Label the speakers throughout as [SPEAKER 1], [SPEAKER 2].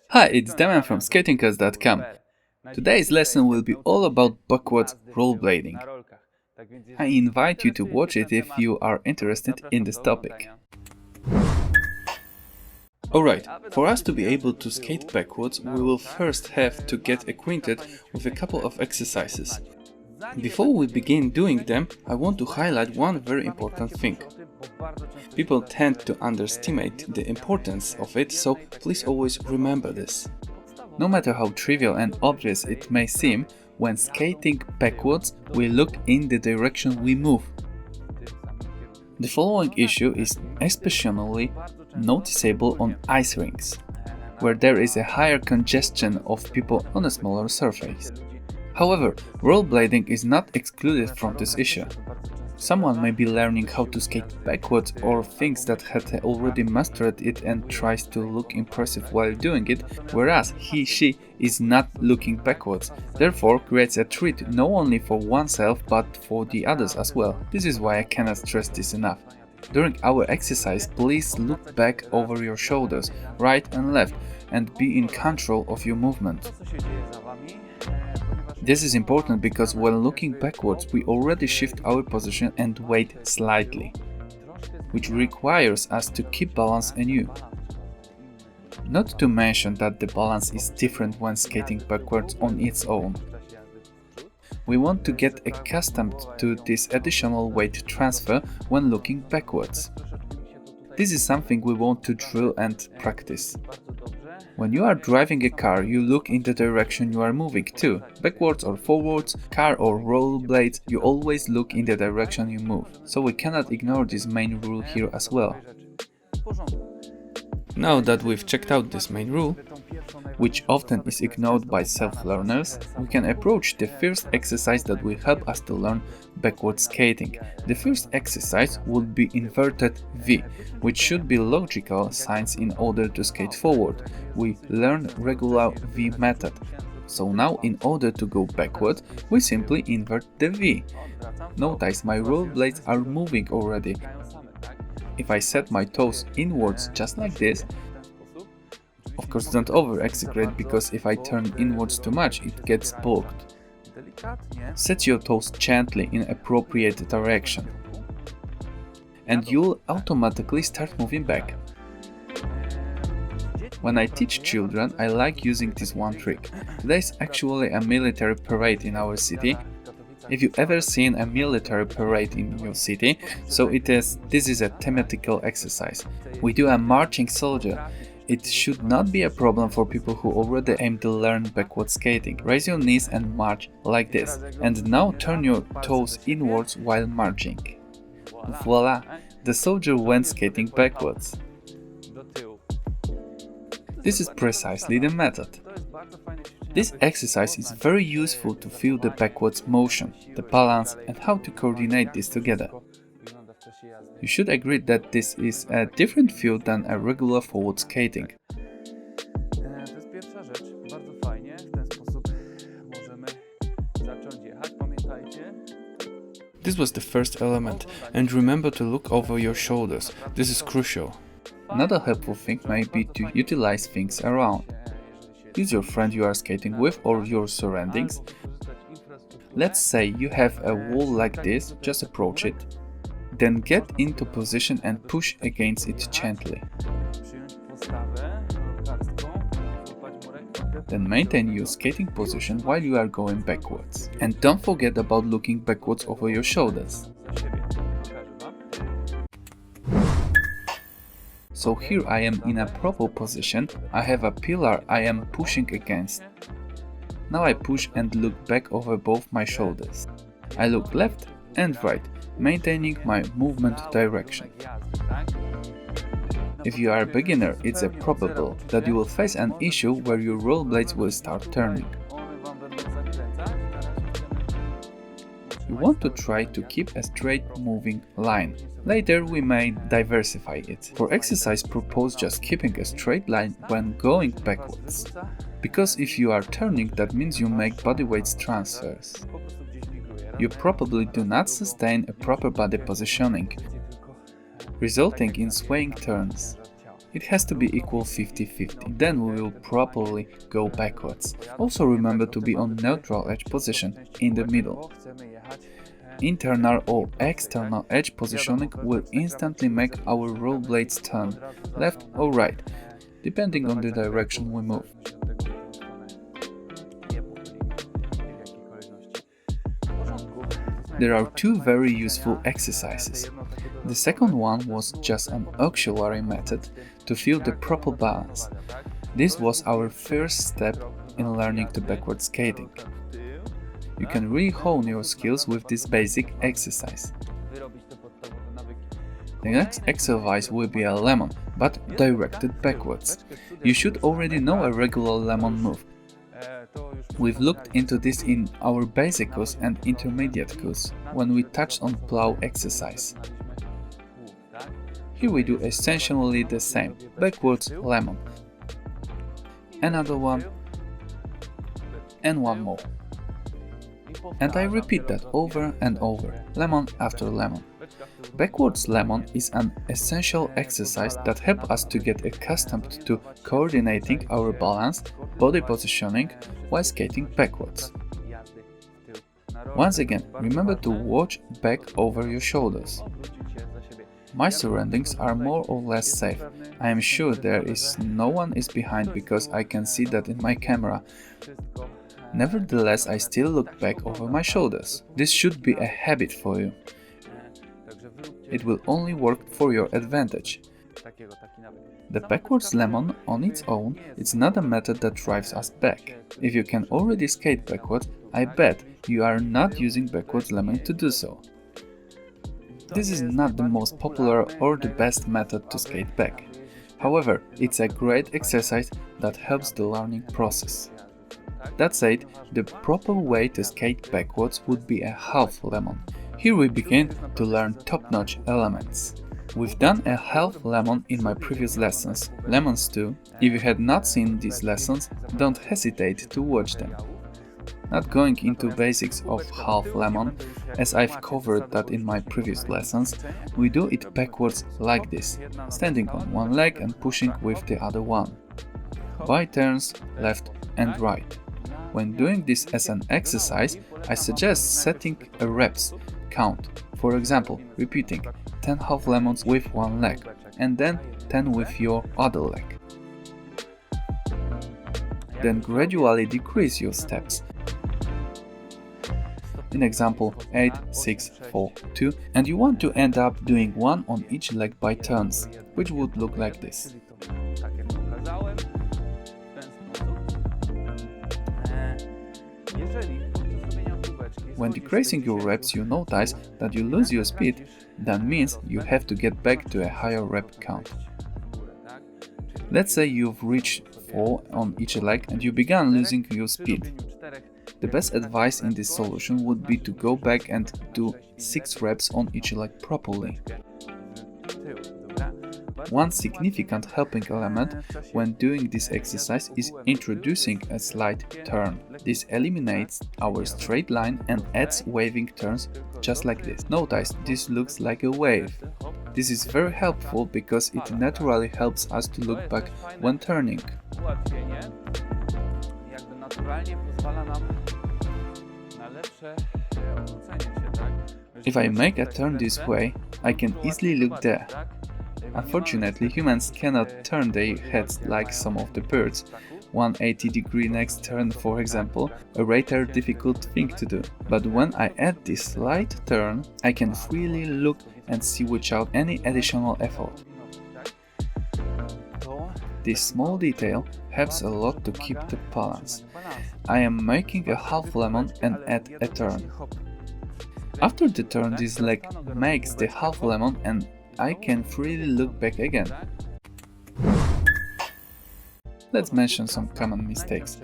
[SPEAKER 1] Hi, it's Damian from skatingcast.com. Today's lesson will be all about backwards rollerblading. I invite you to watch it if you are interested in this topic. Alright, for us to be able to skate backwards, we will first have to get acquainted with a couple of exercises. Before we begin doing them, I want to highlight one very important thing. People tend to underestimate the importance of it, so please always remember this. No matter how trivial and obvious it may seem, when skating backwards, we look in the direction we move. The following issue is especially noticeable on ice rinks, where there is a higher congestion of people on a smaller surface. However, rollerblading is not excluded from this issue. Someone may be learning how to skate backwards or thinks that had already mastered it and tries to look impressive while doing it, whereas he/she is not looking backwards, therefore creates a treat not only for oneself but for the others as well. This is why I cannot stress this enough. During our exercise, please look back over your shoulders, right and left, and be in control of your movement. This is important because when looking backwards, we already shift our position and weight slightly, which requires us to keep balance anew. Not to mention that the balance is different when skating backwards on its own. We want to get accustomed to this additional weight transfer when looking backwards. This is something we want to drill and practice. When you are driving a car, you look in the direction you are moving to. Backwards or forwards, car or rollerblades, you always look in the direction you move. So we cannot ignore this main rule here as well. Now that we've checked out this main rule, which often is ignored by self-learners, we can approach the first exercise that will help us to learn backward skating. The first exercise would be inverted V, which should be logical signs in order to skate forward. We learn regular V method. So now in order to go backward, we simply invert the V. Notice my rollerblades are moving already. If I set my toes inwards just like this, of course don't over-exaggerate, because if I turn inwards too much, it gets bulked. Set your toes gently in appropriate direction, and you'll automatically start moving back. When I teach children, I like using this one trick. There's actually a military parade in our city. If you've ever seen a military parade in your city, so this is a thematical exercise. We do a marching soldier. It should not be a problem for people who already aim to learn backward skating. Raise your knees and march like this. And now turn your toes inwards while marching. Voila! The soldier went skating backwards. This is precisely the method. This exercise is very useful to feel the backwards motion, the balance, and how to coordinate this together. You should agree that this is a different feel than a regular forward skating. This was the first element, and remember to look over your shoulders. This is crucial. Another helpful thing may be to utilize things around. Use your friend you are skating with or your surroundings. Let's say you have a wall like this, just approach it. Then get into position and push against it gently. Then maintain your skating position while you are going backwards. And don't forget about looking backwards over your shoulders. So here I am in a proper position, I have a pillar I am pushing against. Now I push and look back over both my shoulders. I look left and right, maintaining my movement direction. If you are a beginner, it's probable that you will face an issue where your rollerblades will start turning. You want to try to keep a straight moving line. Later we may diversify it. For exercise purpose, just keeping a straight line when going backwards. Because if you are turning, that means you make body weight transfers. You probably do not sustain a proper body positioning, resulting in swaying turns. It has to be equal 50-50, then we will properly go backwards. Also remember to be on neutral edge position, in the middle. Internal or external edge positioning will instantly make our rollerblades turn, left or right, depending on the direction we move. There are two very useful exercises. The second one was just an auxiliary method to feel the proper balance. This was our first step in learning to backward skating. You can really hone your skills with this basic exercise. The next exercise will be a lemon, but directed backwards. You should already know a regular lemon move. We've looked into this in our basic course and intermediate course, when we touched on plow exercise. Here we do essentially the same, backwards lemon. Another one, and one more. And I repeat that over and over, lemon after lemon. Backwards lemon is an essential exercise that helps us to get accustomed to coordinating our balance, body positioning while skating backwards. Once again, remember to watch back over your shoulders. My surroundings are more or less safe. I am sure there is no one is behind because I can see that in my camera. Nevertheless, I still look back over my shoulders. This should be a habit for you. It will only work for your advantage. The backwards lemon on its own is not a method that drives us back. If you can already skate backwards, I bet you are not using backwards lemon to do so. This is not the most popular or the best method to skate back. However, it's a great exercise that helps the learning process. That said, the proper way to skate backwards would be a half lemon. Here we begin to learn top-notch elements. We've done a half lemon in my previous lessons, lemons too. If you had not seen these lessons, don't hesitate to watch them. Not going into basics of half lemon, as I've covered that in my previous lessons, we do it backwards like this, standing on one leg and pushing with the other one. By turns, left and right. When doing this as an exercise, I suggest setting a reps count. For example, repeating 10 half lemons with one leg and then 10 with your other leg. Then gradually decrease your steps. In example 8, 6, 4, 2, and you want to end up doing one on each leg by turns, which would look like this. When decreasing your reps you notice that you lose your speed, that means you have to get back to a higher rep count. Let's say you've reached 4 on each leg and you began losing your speed. The best advice in this solution would be to go back and do 6 reps on each leg properly. One significant helping element when doing this exercise is introducing a slight turn. This eliminates our straight line and adds waving turns just like this. Notice this looks like a wave. This is very helpful because it naturally helps us to look back when turning. If I make a turn this way, I can easily look there. Unfortunately, humans cannot turn their heads like some of the birds. 180-degree next turn, for example, a rather difficult thing to do. But when I add this slight turn, I can freely look and see without any additional effort. This small detail helps a lot to keep the balance. I am making a half lemon and add a turn. After the turn, this leg makes the half lemon and I can freely look back again. Let's mention some common mistakes.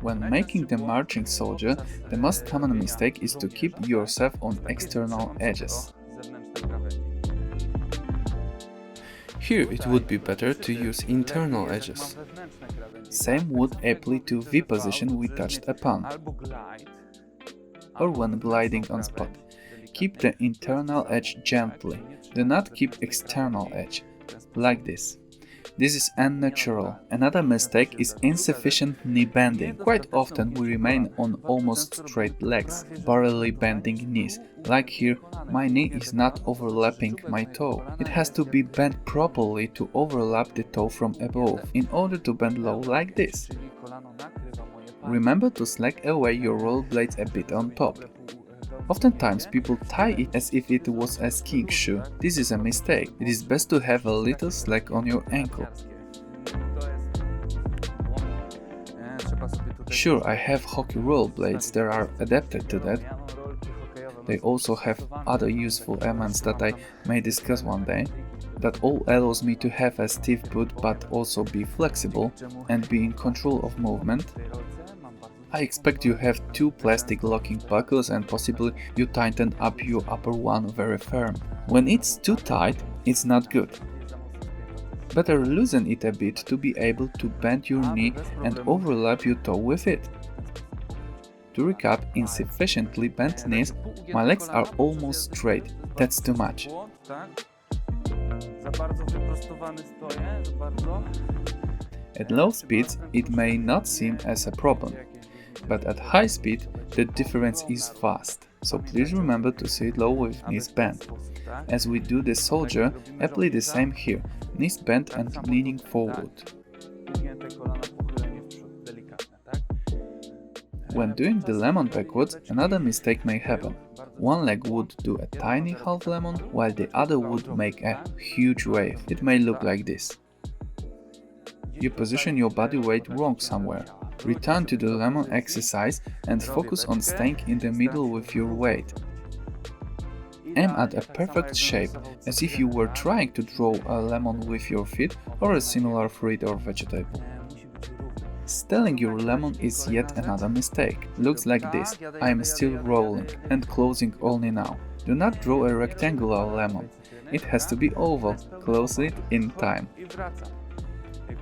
[SPEAKER 1] When making the marching soldier, the most common mistake is to keep yourself on external edges. Here it would be better to use internal edges. Same would apply to V position we touched upon, or when gliding on spot. Keep the internal edge gently, do not keep external edge, like this. This is unnatural. Another mistake is insufficient knee bending. Quite often we remain on almost straight legs, barely bending knees. Like here, my knee is not overlapping my toe. It has to be bent properly to overlap the toe from above, in order to bend low like this. Remember to slack away your rollerblades a bit on top. Oftentimes people tie it as if it was a skiing shoe. This is a mistake. It is best to have a little slack on your ankle. Sure, I have hockey rollerblades that are adapted to that. They also have other useful elements that I may discuss one day. That all allows me to have a stiff boot but also be flexible and be in control of movement. I expect you have 2 plastic locking buckles and possibly you tighten up your upper one very firm. When it's too tight, it's not good. Better loosen it a bit to be able to bend your knee and overlap your toe with it. To recap, insufficiently bent knees, my legs are almost straight, that's too much. At low speeds, it may not seem as a problem. But at high speed, the difference is vast, so please remember to sit low with knees bent. As we do the soldier, apply the same here, knees bent and leaning forward. When doing the lemon backwards, another mistake may happen. One leg would do a tiny half lemon, while the other would make a huge wave. It may look like this. You position your body weight wrong somewhere. Return to the lemon exercise and focus on staying in the middle with your weight. Aim at a perfect shape, as if you were trying to draw a lemon with your feet or a similar fruit or vegetable. Styling your lemon is yet another mistake. Looks like this. I am still rolling and closing only now. Do not draw a rectangular lemon. It has to be oval. Close it in time.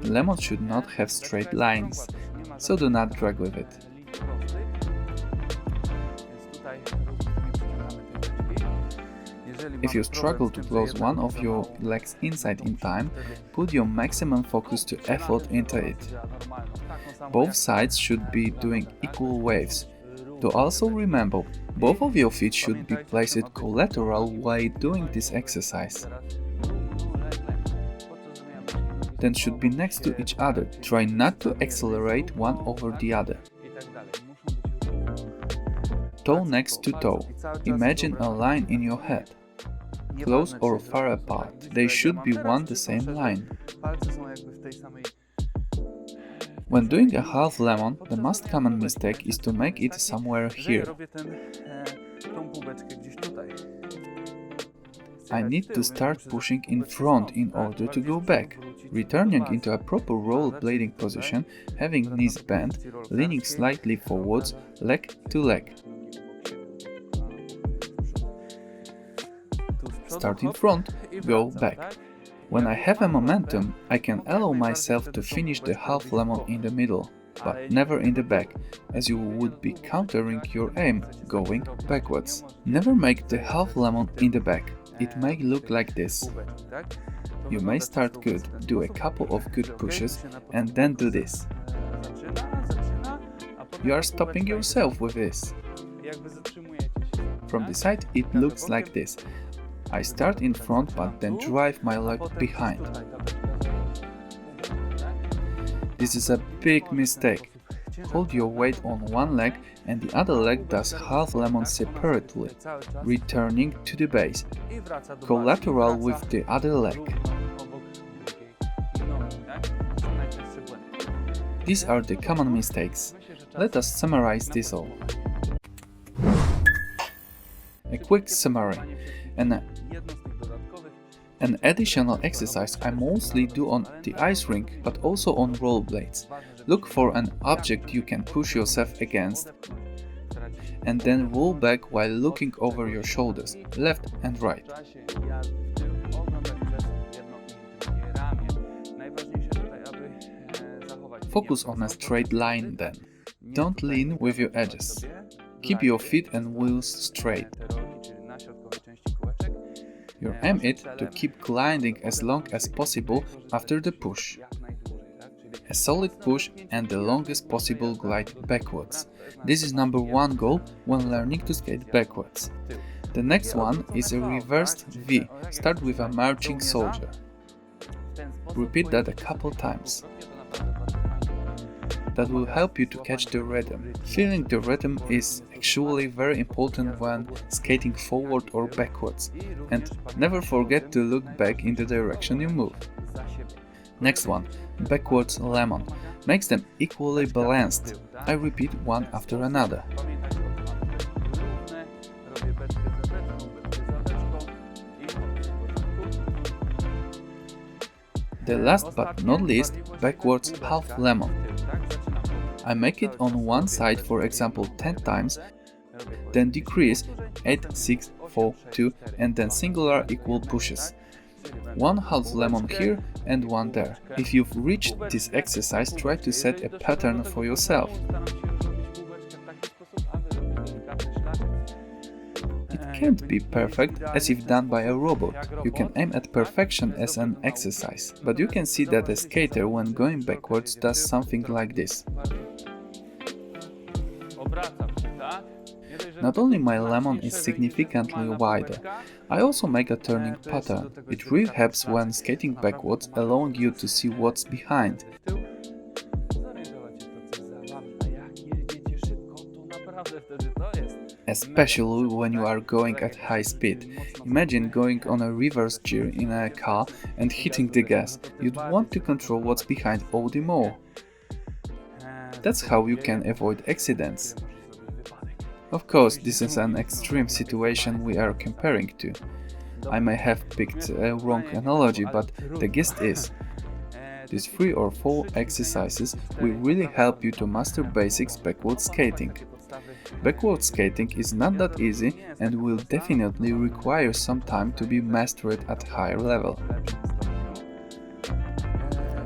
[SPEAKER 1] The lemon should not have straight lines, so do not drag with it. If you struggle to close one of your legs inside in time, put your maximum focus to effort into it. Both sides should be doing equal waves. To also remember, both of your feet should be placed collateral while doing this exercise. Then should be next to each other. Try not to accelerate one over the other. Toe next to toe. Imagine a line in your head. Close or far apart. They should be one the same line. When doing a half lemon, the most common mistake is to make it somewhere here. I need to start pushing in front in order to go back. Returning into a proper rollerblading position, having knees bent, leaning slightly forwards, leg to leg. Start in front, go back. When I have a momentum, I can allow myself to finish the half lemon in the middle, but never in the back, as you would be countering your aim, going backwards. Never make the half lemon in the back. It may look like this. You may start good, do a couple of good pushes, and then do this. You are stopping yourself with this. From the side it looks like this. I start in front but then drive my leg behind. This is a big mistake. Hold your weight on one leg and the other leg does half lemon separately, returning to the base, collateral with the other leg. These are the common mistakes. Let us summarize this all. A quick summary. An additional exercise I mostly do on the ice rink, but also on rollerblades. Look for an object you can push yourself against, and then roll back while looking over your shoulders, left and right. Focus on a straight line then. Don't lean with your edges. Keep your feet and wheels straight. You aim it to keep gliding as long as possible after the push. A solid push and the longest possible glide backwards. This is number one goal when learning to skate backwards. The next one is a reversed V. Start with a marching soldier. Repeat that a couple times. That will help you to catch the rhythm. Feeling the rhythm is actually very important when skating forward or backwards. And never forget to look back in the direction you move. Next one, backwards lemon. Makes them equally balanced. I repeat one after another. The last but not least, backwards half lemon. I make it on one side, for example 10 times, then decrease 8, 6, 4, 2 and then singular equal pushes. One half lemon here and one there. If you've reached this exercise, try to set a pattern for yourself. It can't be perfect as if done by a robot. You can aim at perfection as an exercise, but you can see that a skater when going backwards does something like this. Not only my lemon is significantly wider, I also make a turning pattern. It really helps when skating backwards, allowing you to see what's behind. Especially when you are going at high speed. Imagine going on a reverse gear in a car and hitting the gas. You'd want to control what's behind all the more. That's how you can avoid accidents. Of course, this is an extreme situation we are comparing to. I may have picked a wrong analogy, but the gist is, these 3 or 4 exercises will really help you to master basics backward skating. Backward skating is not that easy and will definitely require some time to be mastered at higher level.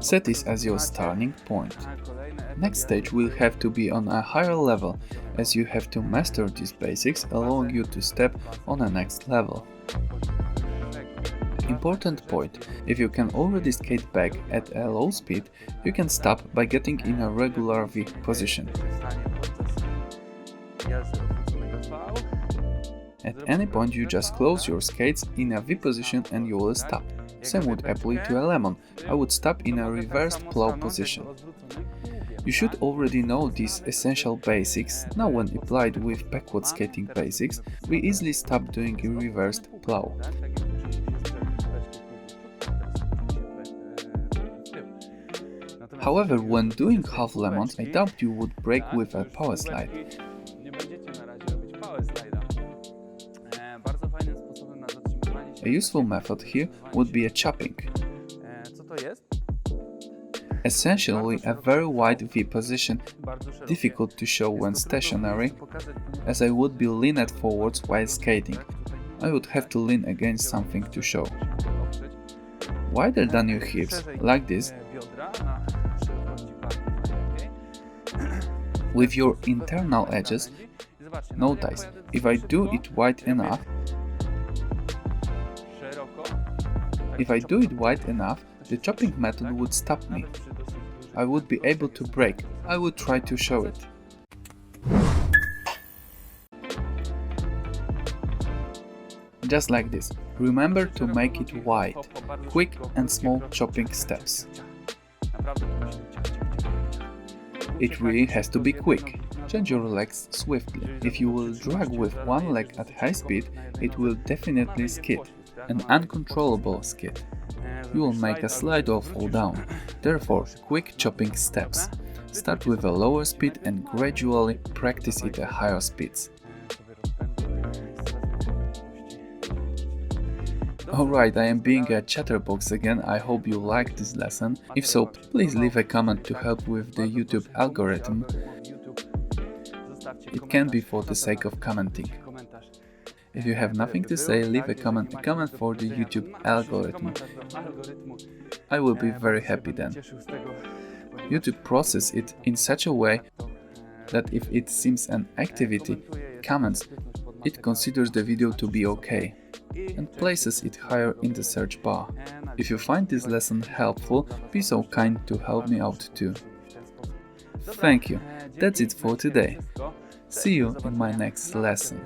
[SPEAKER 1] Set this as your starting point. Next stage will have to be on a higher level, as you have to master these basics, allowing you to step on a next level. Important point: if you can already skate back at a low speed, you can stop by getting in a regular V position. At any point you just close your skates in a V position and you will stop. Same would apply to a lemon. I would stop in a reversed plow position. You should already know these essential basics. Now when applied with backward skating basics, we easily stop doing a reversed plow. However, when doing half lemons, I doubt you would break with a power slide. A useful method here would be a chopping. Essentially a very wide V position, difficult to show when stationary, as I would be leaned forwards while skating. I would have to lean against something to show. Wider than your hips, like this, with your internal edges. Notice, if I do it wide enough, the chopping method would stop me. I would be able to break. I would try to show it. Just like this. Remember to make it wide, quick and small chopping steps. It really has to be quick. Change your legs swiftly. If you will drag with one leg at high speed, it will definitely skid, an uncontrollable skid. You will make a slide or fall down. Therefore, quick chopping steps. Start with a lower speed and gradually practice it at higher speeds. Alright, I am being a chatterbox again. I hope you liked this lesson. If so, please leave a comment to help with the YouTube algorithm. It can be for the sake of commenting. If you have nothing to say, leave a comment for the YouTube algorithm. I will be very happy then. YouTube processes it in such a way that if it seems an activity, comments, it considers the video to be okay. and places it higher in the search bar. If you find this lesson helpful, be so kind to help me out too. Thank you, that's it for today. See you in my next lesson.